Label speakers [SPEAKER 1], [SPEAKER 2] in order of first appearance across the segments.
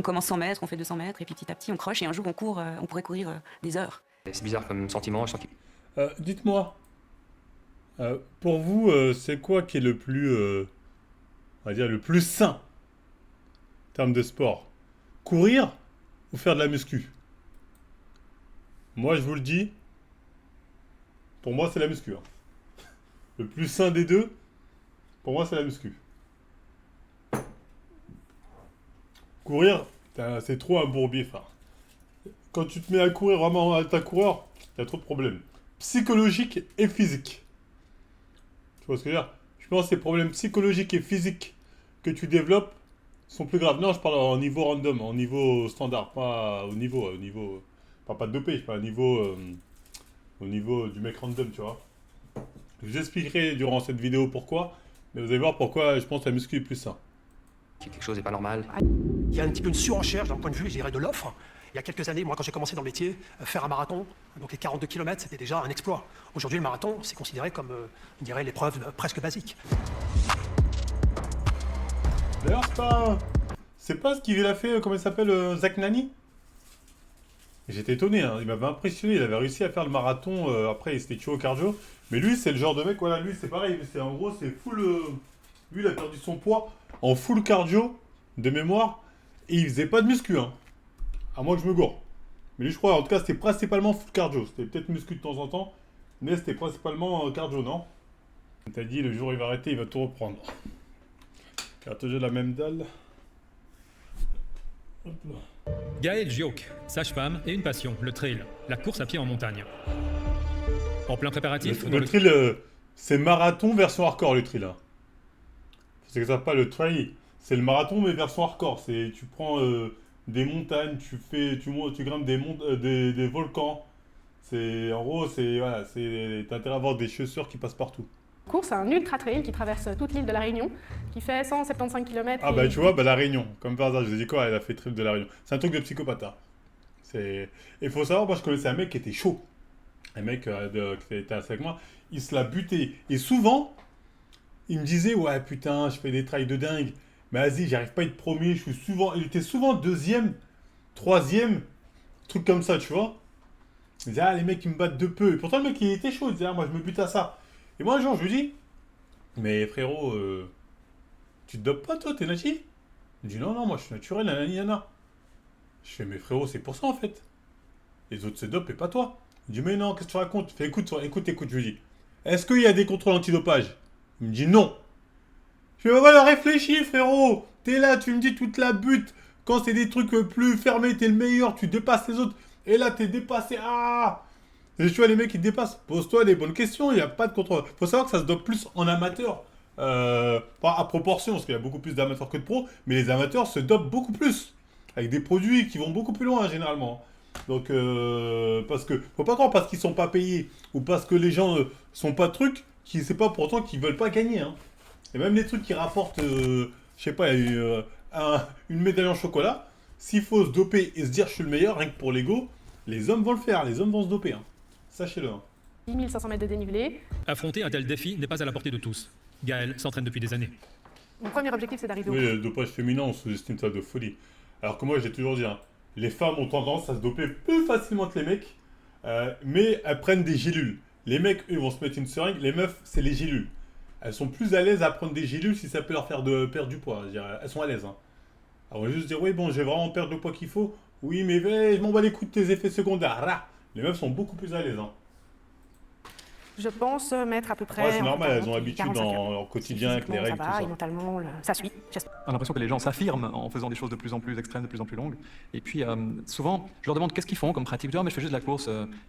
[SPEAKER 1] On commence 100 mètres, on fait 200 mètres, et puis petit à petit, on croche, et un jour, on court, on pourrait courir des heures.
[SPEAKER 2] C'est bizarre comme sentiment, je sens qu'il...
[SPEAKER 3] Dites-moi, pour vous, c'est quoi qui est le plus, on va dire, le plus sain en termes de sport? Courir ou faire de la muscu? Moi, je vous le dis, pour moi, c'est la muscu, hein. Le plus sain des deux, pour moi, c'est la muscu. Courir, c'est trop un bourbier, enfin. Quand tu te mets à courir vraiment à ta coureur, il y a trop de problèmes. Psychologiques et physiques. Tu vois ce que je veux dire? Je pense que les problèmes psychologiques et physiques que tu développes sont plus graves. Non, je parle en niveau random, en niveau standard, pas au niveau, pas de dopé, je parle au niveau du mec random, tu vois. Je vous expliquerai durant cette vidéo pourquoi, mais vous allez voir pourquoi je pense que la muscu est plus sain.
[SPEAKER 2] quelque chose n'est pas normal.
[SPEAKER 4] Il y a un petit peu une surenchère d'un point de vue, je dirais, de l'offre. Il y a quelques années, moi, quand j'ai commencé dans le métier, faire un marathon, donc les 42 km, c'était déjà un exploit. Aujourd'hui, le marathon, c'est considéré comme, je dirais, l'épreuve presque basique.
[SPEAKER 3] D'ailleurs, c'est pas ce qu'il a fait, comment il s'appelle, Zach Nani? J'étais étonné, hein. Il m'avait impressionné, il avait réussi à faire le marathon, après il s'était tué au cardio. Mais lui, c'est le genre de mec, voilà, lui, c'est pareil, en gros, c'est full... lui, il a perdu son poids en full cardio, de mémoire, et il faisait pas de muscu, hein. À moins que je me gourre. Mais lui, je crois, en tout cas, c'était principalement full cardio. C'était peut-être muscu de temps en temps, mais c'était principalement cardio, non? T'as dit, le jour où il va arrêter, il va tout reprendre. Cartouche de la même dalle. Hop là.
[SPEAKER 5] Gaël Gioc, sage-femme et une passion, le trail, la course à pied en montagne. En plein préparatif...
[SPEAKER 3] Le trail, c'est marathon version hardcore, le trail, là. C'est que ça pas le trail. C'est le marathon, mais version hardcore. C'est, tu prends des montagnes, tu grimpes des volcans. C'est, en gros, voilà, t'as intérêt à avoir des chaussures qui passent partout.
[SPEAKER 6] Course, un ultra trail qui traverse toute l'île de la Réunion, qui fait 175 km.
[SPEAKER 3] Ah bah tu vois, bah la Réunion, comme par hasard, je vous ai dit quoi, elle a fait trip de la Réunion. C'est un truc de psychopathe, hein. Il faut savoir, moi je connaissais un mec qui était chaud. Un mec qui était assis avec moi, il se l'a buté. Et souvent, il me disait, ouais putain, je fais des trails de dingue. Mais vas-y, j'arrive pas à être premier, il était souvent deuxième, troisième, truc comme ça, tu vois. Il disait, ah les mecs ils me battent de peu. Et pourtant le mec il était chaud, il disait, ah moi je me bute à ça. Et moi un jour je lui dis, mais frérot, tu te dopes pas toi, t'es natif? Il me dit, non, non, moi je suis naturel, nanani, nana. Je fais, mais frérot, c'est pour ça en fait. Les autres se dopent et pas toi. Il me dit, mais non, qu'est-ce que tu racontes? Je fais, écoute, je lui dis, est-ce qu'il y a des contrôles antidopage? Il me dit, non. Je fais, voilà, réfléchis frérot. T'es là, tu me dis toute la butte. Quand c'est des trucs plus fermés, t'es le meilleur, tu dépasses les autres. Et là, t'es dépassé. Ah! Et tu vois, les mecs, ils te dépassent. Pose-toi les bonnes questions, il n'y a pas de contrôle. Faut savoir que ça se dope plus en amateur. Pas à proportion, parce qu'il y a beaucoup plus d'amateurs que de pros. Mais les amateurs se dopent beaucoup plus. Avec des produits qui vont beaucoup plus loin, généralement. Donc, parce que, faut pas croire parce qu'ils sont pas payés ou parce que les gens sont pas trucs, c'est pas pourtant qu'ils veulent pas gagner, hein. Et même les trucs qui rapportent, je sais pas, une médaille en chocolat, s'il faut se doper et se dire je suis le meilleur, rien que pour l'ego, les hommes vont le faire, les hommes vont se doper, hein. Sachez-le, hein.
[SPEAKER 6] 10 500 mètres de dénivelé.
[SPEAKER 5] Affronter un tel défi n'est pas à la portée de tous. Gaël s'entraîne depuis des années.
[SPEAKER 6] Mon premier objectif, c'est d'arriver au
[SPEAKER 3] Oui, le dopage féminin, on sous-estime ça de folie. Alors que moi, j'ai toujours dit, hein, les femmes ont tendance à se doper plus facilement que les mecs, mais elles prennent des gélules. Les mecs, eux, vont se mettre une seringue, les meufs, c'est les gélules. Elles sont plus à l'aise à prendre des gélules si ça peut leur faire perdre du poids. Je veux dire, elles sont à l'aise, hein. Alors, on va juste dire, oui, bon, je vais vraiment perdre le poids qu'il faut. Oui, mais je m'en bats les coups de tes effets secondaires. Rah. Les meufs sont beaucoup plus à l'aise, hein.
[SPEAKER 6] Je pense mettre à peu près.
[SPEAKER 3] Ouais, c'est normal, elles ont
[SPEAKER 6] 40,
[SPEAKER 3] l'habitude
[SPEAKER 6] 45
[SPEAKER 3] dans
[SPEAKER 6] heures.
[SPEAKER 3] leur quotidien avec les règles,
[SPEAKER 6] ça
[SPEAKER 3] tout
[SPEAKER 6] va,
[SPEAKER 3] ça.
[SPEAKER 6] et mentalement, ça suit.
[SPEAKER 7] On a l'impression que les gens s'affirment en faisant des choses de plus en plus extrêmes, de plus en plus longues. Et puis, souvent, je leur demande qu'est-ce qu'ils font comme pratique. Je dis, ah, mais je fais juste de la course.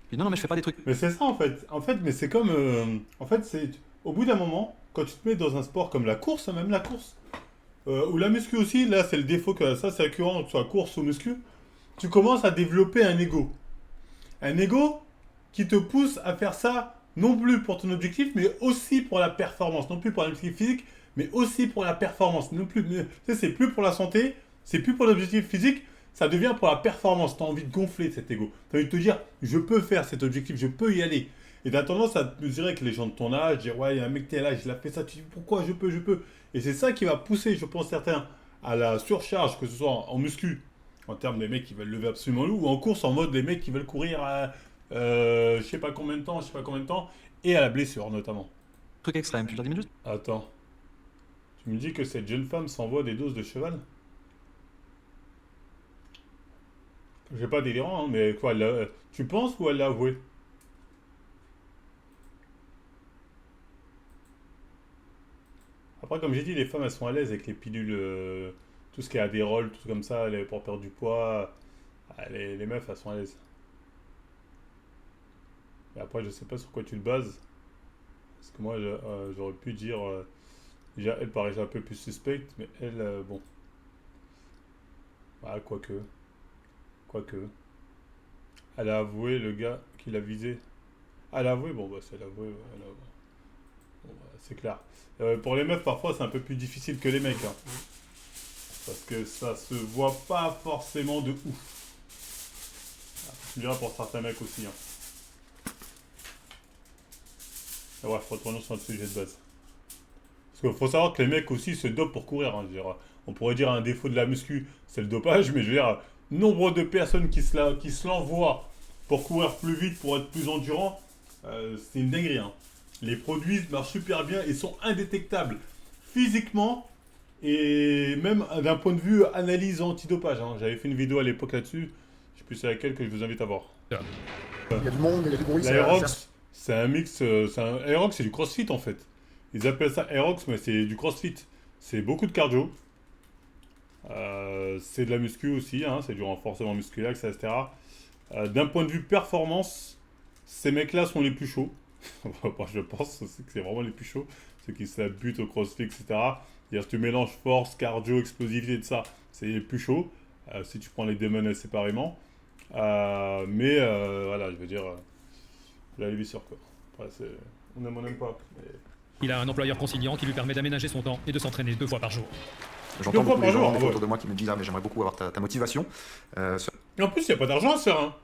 [SPEAKER 7] Puis, non, non, mais je fais pas des trucs.
[SPEAKER 3] Mais c'est ça, en fait. En fait, mais c'est comme... en fait, c'est... Au bout d'un moment, quand tu te mets dans un sport comme la course, même la course, ou la muscu aussi, là, c'est le défaut que ça, c'est récurrent, que ce soit course ou muscu, tu commences à développer un ego. Un ego qui te pousse à faire ça non plus pour ton objectif, mais aussi pour la performance. Non plus pour l'objectif physique, mais aussi pour la performance. Non plus, tu sais, c'est plus pour la santé, c'est plus pour l'objectif physique, ça devient pour la performance. Tu as envie de gonfler cet ego. Tu as envie de te dire, je peux faire cet objectif, je peux y aller. Et tu as tendance à te mesurer avec les gens de ton âge, dire, ouais, il y a un mec tel âge, il a fait ça, tu dis, pourquoi je peux. Et c'est ça qui va pousser, je pense, certains à la surcharge, que ce soit en muscu En termes des mecs qui veulent lever absolument lourd, ou en course en mode des mecs qui veulent courir à je sais pas combien de temps, et à la blessure notamment.
[SPEAKER 7] Truc extrême, tu leur dis juste.
[SPEAKER 3] Attends. Tu me dis que cette jeune femme s'envoie des doses de cheval? J'ai pas délirant, hein, mais quoi, tu penses ou elle l'a avoué? Après, comme j'ai dit, les femmes, elles sont à l'aise avec les pilules, tout ce qui est Adderall, tout comme ça, pour perdre du poids. Les meufs, elles sont à l'aise. Et après, je sais pas sur quoi tu le bases. Parce que moi, j'aurais pu dire... déjà, elle paraissait un peu plus suspecte, mais elle, bon... Ah, quoique. Elle a avoué, le gars qui l'a visé. Ah, elle a avoué? Bon, bah, c'est elle a avoué. Bon, bah, c'est clair. Pour les meufs, parfois, c'est un peu plus difficile que les mecs. Hein. Parce que ça se voit pas forcément de ouf. Tu diras pour certains mecs aussi. Hein. Et ouais, retournons sur notre sujet de base. Parce qu'il faut savoir que les mecs aussi se dopent pour courir. Hein. Je veux dire, on pourrait dire un défaut de la muscu, c'est le dopage, mais je veux dire, nombre de personnes qui se l'envoient pour courir plus vite, pour être plus endurant, c'est une dinguerie. Hein. Les produits marchent super bien et sont indétectables physiquement et même d'un point de vue analyse antidopage. Hein. J'avais fait une vidéo à l'époque là-dessus, je sais plus c'est laquelle que je vous invite à voir.
[SPEAKER 8] Il y a du monde, il y a du bruit.
[SPEAKER 3] L'Aerox, c'est un mix, Aerox c'est du crossfit en fait. Ils appellent ça Aerox, mais c'est du crossfit. C'est beaucoup de cardio. C'est de la muscu aussi, hein, c'est du renforcement musculaire, etc. D'un point de vue performance, ces mecs-là sont les plus chauds. Je pense aussi que c'est vraiment les plus chauds. Ceux qui se la butent au crossfit, etc. C'est-à-dire que tu mélanges force, cardio, explosivité, de ça, c'est les plus chauds. Si tu prends les démons séparément. Mais voilà, je veux dire, la sûr quoi. Après, on aime pas. Mais...
[SPEAKER 5] Il a un employeur conciliant qui lui permet d'aménager son temps et de s'entraîner 2 fois par jour.
[SPEAKER 8] J'entends beaucoup les gens
[SPEAKER 3] ouais.
[SPEAKER 8] autour de moi qui me disent ah mais j'aimerais beaucoup avoir ta motivation.
[SPEAKER 3] Et en plus, il n'y a pas d'argent à se faire. Hein.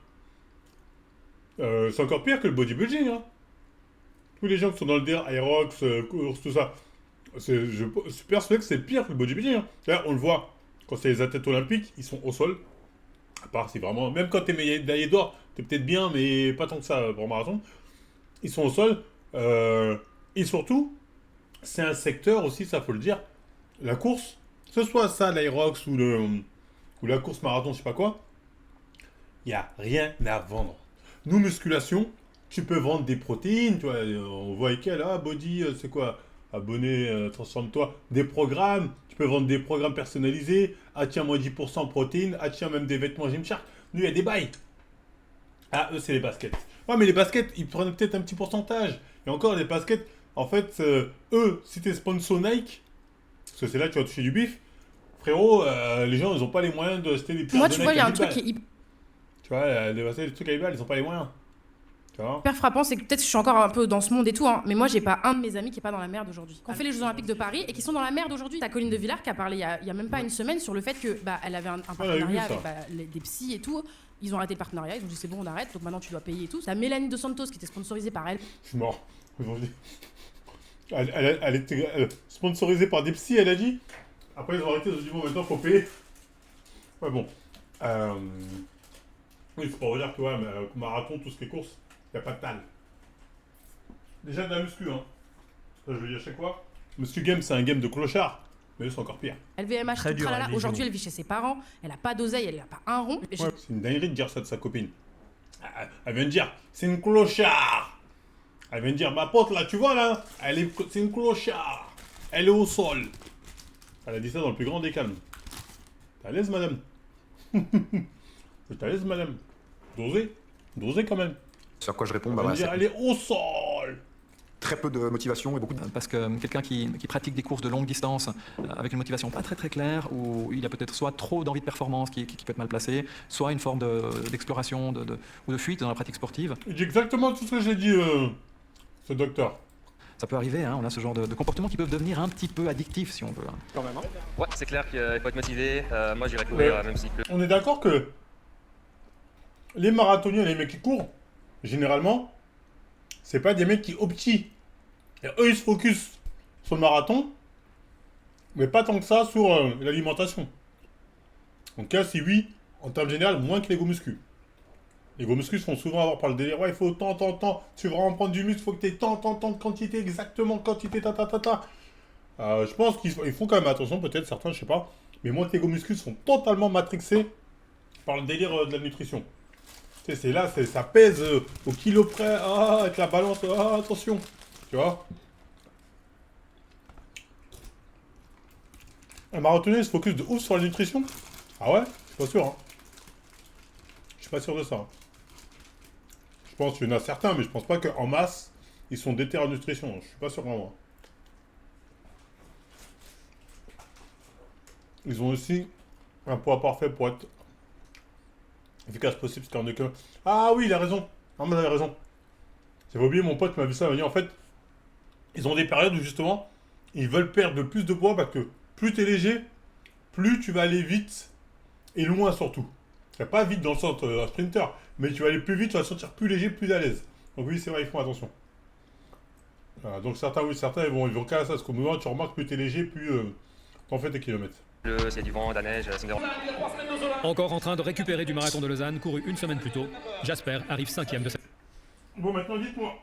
[SPEAKER 3] C'est encore pire que le bodybuilding. Hein. Tous les gens qui sont dans le DR, Aerox, course, tout ça, je suis persuadé que c'est pire que le bodybuilding. Hein. Là, on le voit, quand c'est les athlètes olympiques, ils sont au sol. À part si vraiment, même quand t'es médaillé d'or, t'es peut-être bien, mais pas tant que ça pour un marathon. Ils sont au sol. Et surtout, c'est un secteur aussi, ça faut le dire, la course, que ce soit ça, l'Aerox ou la course marathon, je sais pas quoi, il n'y a rien à vendre. Nous, musculation, tu peux vendre des protéines, tu vois, on voit avec elle, body, c'est quoi, abonné, transforme-toi, des programmes, tu peux vendre des programmes personnalisés, tiens, moins 10% protéines, tiens, même des vêtements Gymshark. Nous, il y a des bails. Eux, c'est les baskets. Ouais, mais les baskets, ils prennent peut-être un petit pourcentage. Et encore, les baskets, en fait, eux, si t'es sponsor Nike, parce que c'est là que tu vas toucher du bif, frérot, les gens, ils ont pas les moyens de acheter des paires
[SPEAKER 9] Moi,
[SPEAKER 3] de
[SPEAKER 9] tu
[SPEAKER 3] Nike
[SPEAKER 9] vois, il y a
[SPEAKER 3] à
[SPEAKER 9] un
[SPEAKER 3] 1000
[SPEAKER 9] truc
[SPEAKER 3] balles.
[SPEAKER 9] qui est
[SPEAKER 3] Tu vois, les trucs à 1000 balles, ils ont pas les moyens. Tu vois.
[SPEAKER 9] hyper frappant, c'est que peut-être que je suis encore un peu dans ce monde et tout, hein, mais moi j'ai pas un de mes amis qui est pas dans la merde aujourd'hui. On fait les Jeux Olympiques de Paris et qui sont dans la merde aujourd'hui. T'as Colline de Villars qui a parlé il y a même pas une semaine sur le fait que elle avait un partenariat avec des psys et tout. Ils ont arrêté le partenariat, ils ont dit c'est bon, on arrête, donc maintenant tu dois payer et tout. C'est Mélanie Dos Santos qui était sponsorisée par elle.
[SPEAKER 3] Je suis mort. Aujourd'hui. Elle était sponsorisée par des psys, elle a dit. Après, ils ont arrêté, ils ont dit bon, maintenant, faut payer. Ouais, bon. Oui, c'est pour vous dire que, ouais, mais, marathon, tout ce qui est course, il n'y a pas de tal. Déjà de la muscu, hein. Ça, je le dis à chaque fois. Muscu Game, c'est un game de clochard. Mais eux, c'est encore pire.
[SPEAKER 9] LVMH,
[SPEAKER 4] Très
[SPEAKER 9] tout
[SPEAKER 4] dur,
[SPEAKER 9] tralala.
[SPEAKER 4] les
[SPEAKER 9] Aujourd'hui,
[SPEAKER 4] genoux.
[SPEAKER 9] elle vit chez ses parents, elle a pas d'oseille, elle a pas un rond.
[SPEAKER 3] Ouais, c'est une dinguerie de dire ça de sa copine. Elle vient de dire, c'est une clochard. Elle vient de dire, ma pote là, tu vois là, c'est une clochard. Elle est au sol. Elle a dit ça dans le plus grand des calmes. T'es à l'aise, madame? T'es à l'aise, madame? Dosez quand même.
[SPEAKER 8] Sur quoi je réponds,
[SPEAKER 3] Elle
[SPEAKER 8] bah
[SPEAKER 3] vient de
[SPEAKER 8] voilà,
[SPEAKER 3] dire,
[SPEAKER 8] c'est
[SPEAKER 3] elle est au sol.
[SPEAKER 8] très peu de motivation et beaucoup de...
[SPEAKER 7] Parce que quelqu'un qui pratique des courses de longue distance avec une motivation pas très très claire, où il a peut-être soit trop d'envie de performance qui peut être mal placée, soit une forme d'exploration ou de fuite dans la pratique sportive.
[SPEAKER 3] Il dit exactement tout ce que j'ai dit, ce docteur.
[SPEAKER 7] Ça peut arriver, hein, on a ce genre de comportements qui peuvent devenir un petit peu addictifs si on veut. Hein.
[SPEAKER 4] Quand même, hein.
[SPEAKER 2] Ouais, c'est clair qu'il faut être motivé. Moi, j'irai courir,
[SPEAKER 3] Ouais.
[SPEAKER 2] même si pleut.
[SPEAKER 3] On est d'accord que les marathoniens, les mecs qui courent, généralement, c'est pas des mecs qui optient. Et eux, ils se focus sur le marathon, mais pas tant que ça sur l'alimentation. Donc là, si oui, en termes général, moins que les go muscu. Les go muscu se font souvent avoir par le délire. Ouais, il faut tant, tu veux vraiment prendre du muscle, il faut que tu aies tant de quantité, exactement quantité, je pense qu'ils font quand même attention, peut-être certains, je sais pas. Mais moins que les go muscu sont totalement matrixés par le délire de la nutrition. Tu sais, c'est là, ça pèse au kilo près, avec la balance, attention. Tu vois? Un marathonnier se focus de ouf sur la nutrition? Ah ouais? Je suis pas sûr, hein. Je suis pas sûr de ça. Je pense qu'il y en a certains, mais je pense pas qu'en masse, ils sont déter en nutrition. Je suis pas sûr vraiment. Ils ont aussi un poids parfait pour être efficace possible. Ah oui, il a raison. Non, mais il a raison. J'avais oublié, mon pote m'a vu ça. Il m'a dit, en fait, ils ont des périodes où justement, ils veulent perdre plus de poids parce que plus tu es léger, plus tu vas aller vite et loin surtout. Pas vite dans le sens un sprinter, mais tu vas aller plus vite, tu vas te sentir plus léger, plus à l'aise. Donc oui, c'est vrai, ils font attention. Donc certains, oui, certains, ils vont casser ça. Parce qu'au moment où tu remarques, plus tu es léger, plus t'en fais tes kilomètres.
[SPEAKER 2] C'est du vent, de la neige, ça me dérange.
[SPEAKER 5] Encore en train de récupérer du marathon de Lausanne, couru une semaine plus tôt, Jasper arrive 5e de cette...
[SPEAKER 3] Bon, maintenant, dites-moi,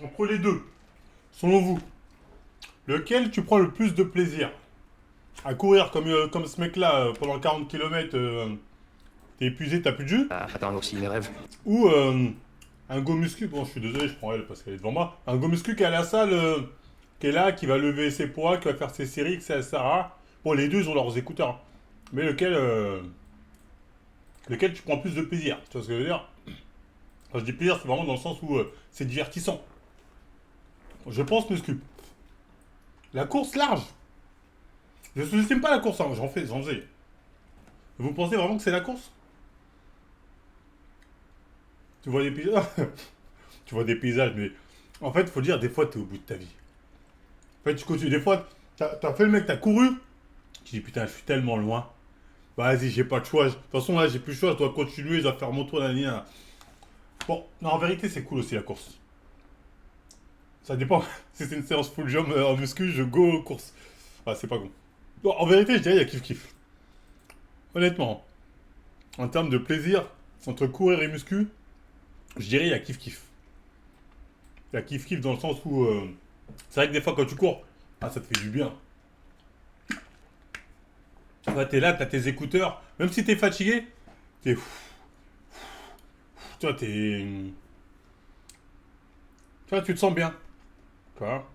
[SPEAKER 3] entre les deux, selon vous, lequel tu prends le plus de plaisir à courir comme ce mec-là pendant 40 km, t'es épuisé, t'as plus de jus?
[SPEAKER 2] Attends, aussi mes rêves.
[SPEAKER 3] Ou un go muscu, bon, je suis désolé, je prends elle parce qu'elle est devant moi. Un go muscu qui est à la salle, qui est là, qui va lever ses poids, qui va faire ses séries, etc. Bon, les deux, ils ont leurs écouteurs. Mais lequel tu prends plus de plaisir? Tu vois ce que je veux dire? Quand je dis plaisir, c'est vraiment dans le sens où c'est divertissant. Je pense muscu. La course large. Je sous-estime pas la course, hein. J'en faisais. Vous pensez vraiment que c'est la course? Tu vois des paysages. Tu vois des paysages, mais en fait, il faut dire, des fois, tu es au bout de ta vie. En fait, tu continues. Des fois, t'as fait le mec, t'as couru. Tu dis, putain, je suis tellement loin. Bah, vas-y, j'ai pas de choix. De toute façon, là, j'ai plus le choix. Je dois continuer, je dois faire mon tour la ligne. Bon, non, en vérité, c'est cool aussi la course. Ça dépend. Si c'est une séance full jump en muscu, je go course. Ah, c'est pas con. Bon, en vérité, je dirais, il y a kiff-kiff. Honnêtement, en termes de plaisir, entre courir et muscu, je dirais il y a kiff-kiff. Il y a kiff-kiff dans le sens où... c'est vrai que des fois, quand tu cours, ça te fait du bien. Ouais, t'es là, t'as tes écouteurs. Même si t'es fatigué, t'es... Tu vois, tu te sens bien. Quoi?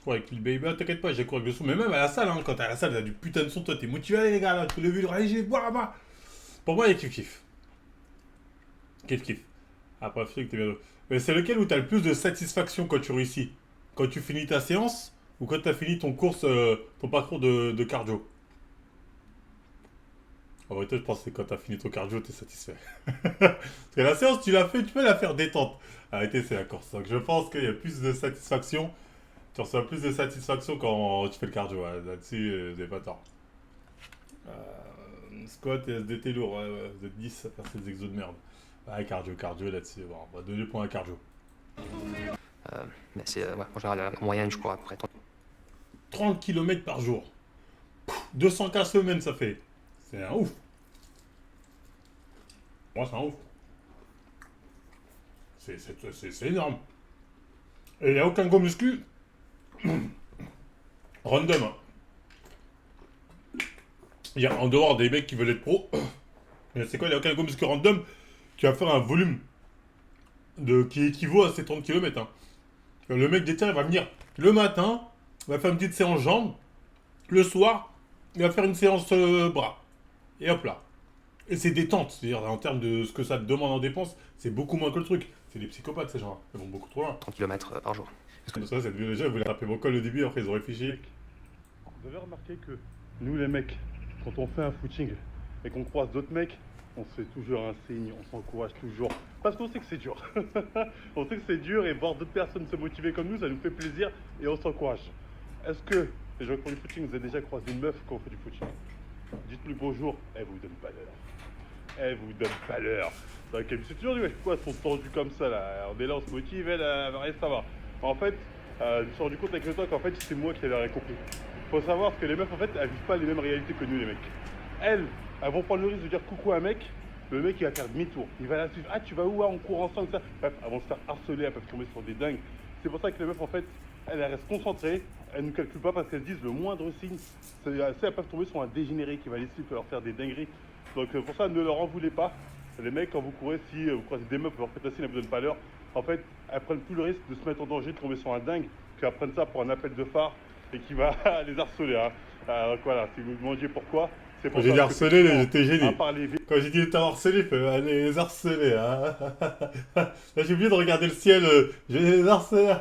[SPEAKER 3] Avec le baby, t'inquiète pas, j'ai couru avec le son. Mais même à la salle, hein, quand t'es à la salle, t'as du putain de son, toi, t'es motivé, allez les gars, là, tu l'as vu, allez, bah. Pour moi, il y a kiff-kiff. Kiff-kiff. Après, je sais que t'es bien. Mais c'est lequel où t'as le plus de satisfaction quand tu réussis? Quand tu finis ta séance ou quand t'as fini ton parcours de cardio? En vérité, je pense que c'est quand t'as fini ton cardio, t'es satisfait. Parce que la séance, tu l'as fait, tu peux la faire détente. En réalité, c'est la course. Donc, je pense qu'il y a plus de satisfaction. Tu reçois plus de satisfaction quand tu fais le cardio. Ouais. Là-dessus, vous n'avez pas tort. Squat et SDT lourd. Ouais, vous êtes 10 à faire ces exos de merde. Ouais, cardio là-dessus. Bon, on va donner le point à cardio.
[SPEAKER 2] Mais c'est, en général, en moyenne, je crois, après
[SPEAKER 3] 30 km par jour. 200 cas semaine, ça fait. C'est un ouf. Moi, c'est un ouf. C'est énorme. Et il n'y a aucun go muscu. Random. Hein. Il y a en dehors des mecs qui veulent être pro. C'est quoi, il n'y a aucun go muscu random qui va faire un volume qui équivaut à ces 30 km. Hein. Le mec des terres, il va venir le matin, il va faire une petite séance jambes. Le soir, il va faire une séance bras. Et hop là. Et c'est détente. C'est-à-dire, en termes de ce que ça te demande en dépenses, c'est beaucoup moins que le truc. C'est des psychopathes, ces gens-là. Ils vont beaucoup trop loin.
[SPEAKER 2] 30 km par jour.
[SPEAKER 3] Parce que ça, les gens, ils voulaient taper mon col au début, après ils ont réfléchi.
[SPEAKER 10] Vous avez remarqué que nous, les mecs, quand on fait un footing et qu'on croise d'autres mecs, on se fait toujours un signe, on s'encourage toujours. Parce qu'on sait que c'est dur. On sait que c'est dur et voir d'autres personnes se motiver comme nous, ça nous fait plaisir et on s'encourage. Est-ce que les gens qui font du footing, vous avez déjà croisé une meuf quand on fait du footing? Dites-lui bonjour, elle vous donne pas l'heure. Elle vous donne pas l'heure. C'est toujours dit, quoi, elles sont tendues comme ça là. On est là, on se motive, elle va rien savoir. En fait, je me suis rendu compte avec le temps qu'en fait, c'est moi qui l'aurais compris. Faut savoir que les meufs, en fait, elles vivent pas les mêmes réalités que nous, les mecs. elles vont prendre le risque de dire coucou à un mec. Le mec, il va faire demi-tour. Il va la suivre. Ah, tu vas où? On court ensemble, ça. Bref, elles vont se faire harceler, elles peuvent tomber sur des dingues. C'est pour ça que les meufs, en fait, elles restent concentrées. Elles ne calculent pas parce qu'elles disent le moindre signe. Elles peuvent tomber sur un dégénéré qui va les suivre, leur faire des dingueries. Donc, pour ça, ne leur en voulez pas. Les mecs, quand vous courez, si vous croisez des meufs, vous leur faites la signe, elles vous donnent pas l'heure. En fait, elles prennent plus le risque de se mettre en danger, de tomber sur un dingue, qu'elles prennent ça pour un appel de phare et qui va les harceler. Hein. Donc voilà, si vous me demandiez pourquoi, c'est pour
[SPEAKER 3] quand j'ai dit harceler, j'étais gêné. Quand j'ai dit t'as harcelé, il fait allez, les harceler. Hein. Là, j'ai oublié de regarder le ciel, je vais les harceler.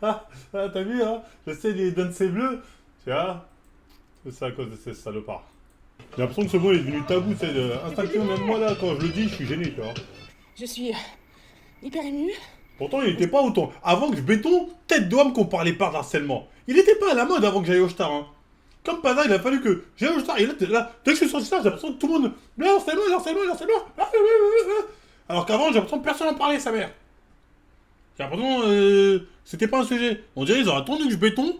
[SPEAKER 3] T'as vu, hein? Je sais, il donne ses bleus. Tu vois? C'est ça à cause de ces salopards. J'ai l'impression que ce mot est devenu tabou, c'est instinctivement, même moi là, quand je le dis, je suis gêné, tu vois.
[SPEAKER 1] Je suis hyper émue.
[SPEAKER 3] Pourtant, il n'était pas autant. Avant que je béton, tête d'homme qu'on parlait pas d'harcèlement. Il n'était pas à la mode avant que j'aille au Star, hein. Comme par hasard, il a fallu que j'aille au Star. Et là, dès que je suis sorti ça, j'ai l'impression que tout le monde. Harcèlement. Alors qu'avant, j'ai l'impression que personne n'en parlait, sa mère. J'ai l'impression c'était pas un sujet. On dirait qu'ils ont attendu que je béton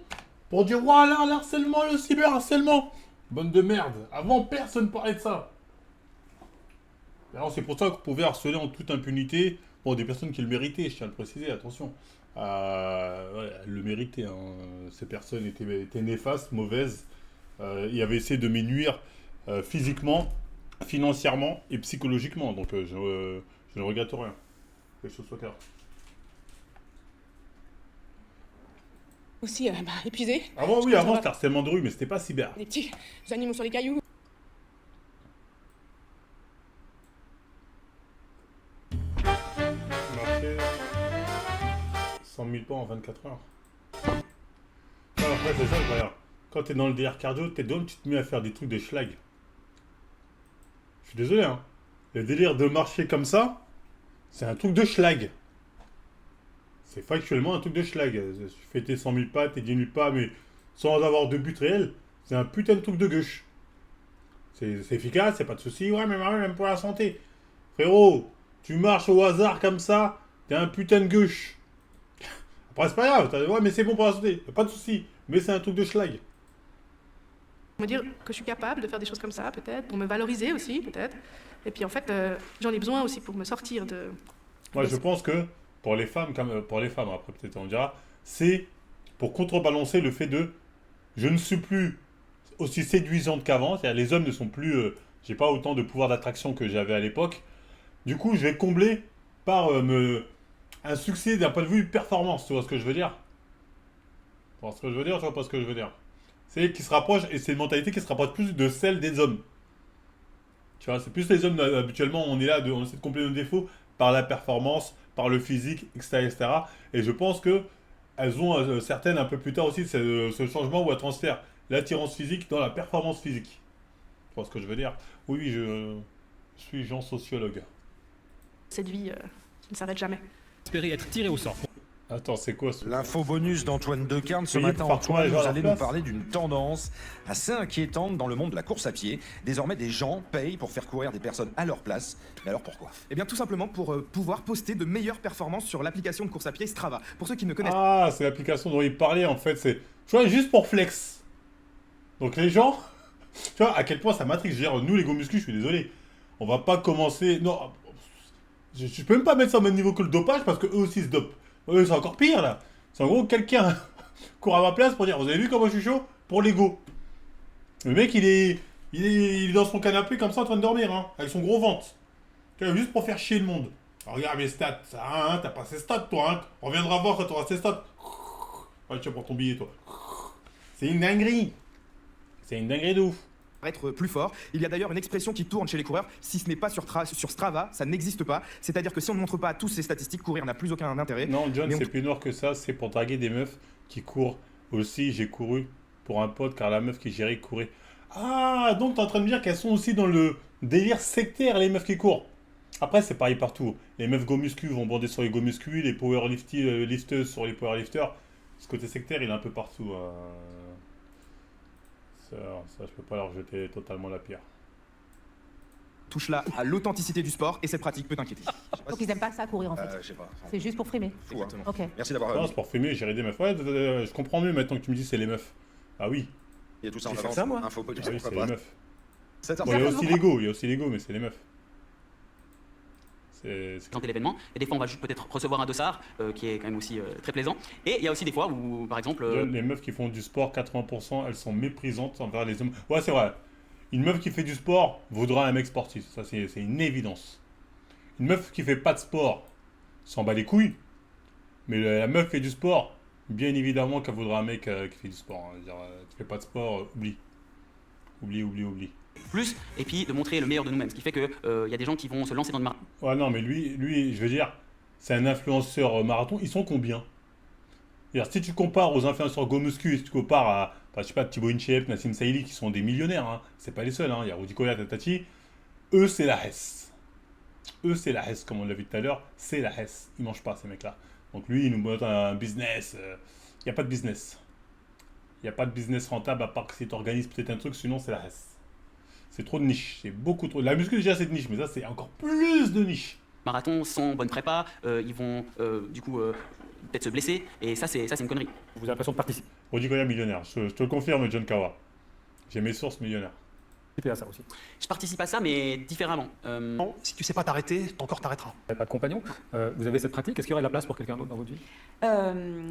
[SPEAKER 3] pour dire voilà, l'harcèlement, le cyberharcèlement. Bonne de merde. Avant, personne parlait de ça. Alors, c'est pour ça qu'on pouvait harceler en toute impunité. Bon, des personnes qui le méritaient, je tiens à le préciser, attention. Ouais, elles le méritaient. Hein. Ces personnes étaient néfastes, mauvaises. Ils avaient essayé de me nuire physiquement, financièrement et psychologiquement. Donc, je ne regrette rien. Que les choses soient claires.
[SPEAKER 1] Aussi épuisé.
[SPEAKER 3] Avant, oui, avant c'était harcèlement de rue, mais c'était pas cyber.
[SPEAKER 1] Des petits animaux sur les cailloux.
[SPEAKER 3] Marcher 100 000 pas en 24 heures. Non, après, c'est ça, regarde. Quand t'es dans le délire cardio, t'es d'homme, tu te mets à faire des trucs de schlag. Je suis désolé, hein. Le délire de marcher comme ça, c'est un truc de schlag. C'est factuellement un truc de schlag. Tu fais tes 100 000 pas, tes 10 000 pas, mais sans avoir de but réel. C'est un putain de truc de gauche. C'est efficace, c'est pas de souci. Ouais, mais même pour la santé. Frérot, tu marches au hasard comme ça, t'es un putain de gauche. Après, c'est pas grave. Ouais, mais c'est bon pour la santé. Pas de souci. Mais c'est un truc de schlag.
[SPEAKER 6] Me dire que je suis capable de faire des choses comme ça, peut-être, pour me valoriser aussi, peut-être. Et puis en fait, j'en ai besoin aussi pour me sortir de...
[SPEAKER 3] Moi, je pense que pour les femmes, après peut-être on dira, c'est pour contrebalancer le fait de je ne suis plus aussi séduisante qu'avant, c'est-à-dire les hommes ne sont plus, j'ai pas autant de pouvoir d'attraction que j'avais à l'époque. Du coup, je vais combler par un succès d'un point de vue performance, tu vois ce que je veux dire? Tu vois ce que je veux dire, tu vois pas ce que je veux dire? C'est qui se rapproche, et c'est une mentalité qui se rapproche plus de celle des hommes. Tu vois, c'est plus les hommes, habituellement, on est là, on essaie de combler nos défauts par la performance, par le physique, etc. etc. Et je pense que elles ont certaines un peu plus tard aussi ce changement où elles transfèrent l'attirance physique dans la performance physique. Tu vois ce que je veux dire? Oui, je suis Jean sociologue.
[SPEAKER 6] Cette vie qui ne s'arrête jamais.
[SPEAKER 5] Espérer être tiré au sort.
[SPEAKER 3] Attends, c'est quoi ce...
[SPEAKER 11] L'info bonus d'Antoine Decarne ce
[SPEAKER 3] Oui,
[SPEAKER 11] matin.
[SPEAKER 3] parfois,
[SPEAKER 11] Antoine,
[SPEAKER 3] genre,
[SPEAKER 11] vous allez
[SPEAKER 3] la
[SPEAKER 11] nous
[SPEAKER 3] place.
[SPEAKER 11] parler d'une tendance assez inquiétante dans le monde de la course à pied. Désormais, des gens payent pour faire courir des personnes à leur place. Mais alors pourquoi?
[SPEAKER 12] Eh bien tout simplement pour pouvoir poster de meilleures performances sur l'application de course à pied Strava. Pour ceux qui ne connaissent
[SPEAKER 3] Ah, c'est l'application dont il parlait en fait, c'est... Tu vois, juste pour flex. Donc les gens... Tu vois, à quel point ça m'intrigue. Je veux dire, nous les go muscu, je suis désolé. On va pas commencer... Non, je peux même pas mettre ça au même niveau que le dopage parce que eux aussi se dopent. Eux, c'est encore pire là. C'est en gros quelqu'un court à ma place pour dire vous avez vu comment je suis chaud pour l'ego. Le mec il est dans son canapé comme ça en train de dormir hein, avec son gros ventre. Tu vois, juste pour faire chier le monde. Alors, regarde mes stats, hein, t'as pas ces stats toi hein. On reviendra voir quand t'auras ces stats. Ouais, tu vas prendre ton billet toi. C'est une dinguerie. C'est une dinguerie de ouf.
[SPEAKER 12] être plus fort. Il y a d'ailleurs une expression qui tourne chez les coureurs, si ce n'est pas sur Strava, ça n'existe pas. C'est-à-dire que si on ne montre pas tous ces statistiques, courir n'a plus aucun intérêt.
[SPEAKER 3] Non, John, c'est plus noir que ça, c'est pour draguer des meufs qui courent. Aussi, j'ai couru pour un pote car la meuf qui gérait courait. Ah, donc t'es en train de me dire qu'elles sont aussi dans le délire sectaire, les meufs qui courent. Après, c'est pareil partout. Les meufs go muscu vont bander sur les go muscu, les powerlifteuses sur les powerlifters. Ce côté sectaire, il est un peu partout. Ça, je peux pas leur jeter totalement la pierre.
[SPEAKER 12] Touche là à l'authenticité du sport et cette pratique peut t'inquiéter.
[SPEAKER 13] Donc ils aiment pas ça courir en fait.
[SPEAKER 11] Je sais pas.
[SPEAKER 13] C'est juste pour frimer.
[SPEAKER 11] Fou, hein.
[SPEAKER 13] Ok.
[SPEAKER 11] Merci d'avoir.
[SPEAKER 3] Non, c'est pour frimer, gérer des meufs. Ouais, je comprends mieux maintenant que tu me dis c'est les meufs. Ah oui.
[SPEAKER 11] Il y a tout ça en
[SPEAKER 12] J'ai fait
[SPEAKER 11] avance.
[SPEAKER 12] ça, moi.
[SPEAKER 11] Info bonus,
[SPEAKER 3] Ah oui,
[SPEAKER 11] pourquoi
[SPEAKER 3] c'est
[SPEAKER 11] pas.
[SPEAKER 3] les meufs. Bon, il y a aussi l'ego, mais c'est les meufs.
[SPEAKER 2] Présenter l'événement, et des fois on va juste peut-être recevoir un dossard qui est quand même aussi très plaisant, et il y a aussi des fois où par exemple
[SPEAKER 3] les meufs qui font du sport, 80% elles sont méprisantes envers les hommes. Ouais, c'est vrai, une meuf qui fait du sport vaudra un mec sportif, ça c'est une évidence. Une meuf qui fait pas de sport s'en bat les couilles, mais la meuf fait du sport, bien évidemment qu'elle vaudra un mec qui fait du sport, hein. Dire, tu fais pas de sport, oublie.
[SPEAKER 2] Plus, et puis de montrer le meilleur de nous-mêmes, ce qui fait que y a des gens qui vont se lancer dans le marathon.
[SPEAKER 3] Ouais, non, mais lui, je veux dire, c'est un influenceur marathon. Ils sont combien? C'est-à-dire, si tu compares aux influenceurs Go Muscu, si tu compares à, je sais pas, Thibaut Inchep, Nassim Saïli, qui sont des millionnaires, hein, c'est pas les seuls, hein. Il y a Rudy Koya, Tatati. Eux, c'est la Hesse. Comme on l'a vu tout à l'heure, c'est la Hesse. Ils mangent pas, ces mecs-là. Donc lui, il nous montre un business. Il n'y a pas de business. Il n'y a pas de business rentable, à part que si tu organises peut-être un truc, sinon c'est la Hesse. C'est trop de niche, c'est beaucoup trop. La muscu déjà c'est de niche, mais ça c'est encore plus de niche.
[SPEAKER 2] Marathon sans bonne prépa, ils vont du coup peut-être se blesser, et ça c'est une connerie.
[SPEAKER 3] Vous avez l'impression de participer. Rudy Koya millionnaire, je te le confirme, John Kawa. J'ai mes sources millionnaires.
[SPEAKER 12] À ça aussi.
[SPEAKER 2] Je participe à ça, mais différemment.
[SPEAKER 4] Non, si tu sais pas t'arrêter, ton corps t'arrêtera.
[SPEAKER 7] Vous n'avez pas de compagnon, vous avez cette pratique, est-ce qu'il y aurait de la place pour quelqu'un d'autre dans votre vie?